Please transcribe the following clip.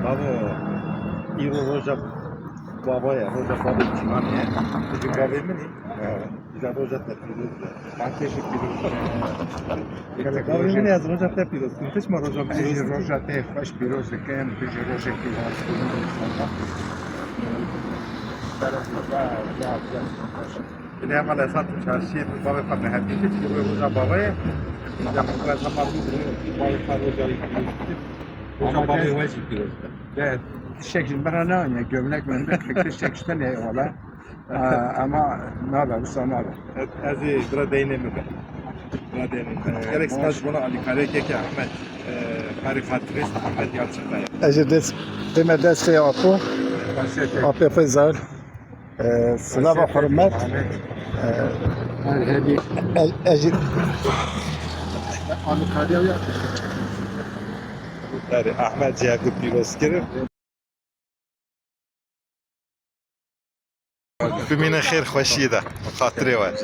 Babo, İro Roja babaya, Roja baba için anne. Bugün babayı mı ne? Güzel Roja tepiyoruz. Ben teşekkür ederim. Babayı mı ne yazın? Roja tepiyoruz. Kunteş mi Roja Ez tepiyoruz? Roja te خوش پیروز دکن پیش روشه که Bir de hemen esat çarşıya bir baba falan hep bir şey Roja babaya. Güzel bu kadar tamam bir baba falan Roja'yı Roja babayı var çıkıyoruz. ve şekil bana ne oynuyor gömlek menbek fikir şekilde ne ola ama ne haber bu sana haber Ezi bira değinemi be. Bira değinemi. Gerek staj bunu Ali Karayekeke Ahmet karikatürist Ahmet Yalçın'da. اجي ديما داز في عطو عطي فيزال سلامة حرمات hadi اجي Ankara'ya ya Yani Ahmet Cevdet Biroskeri. بمن خير خوشيدة خاطري واحد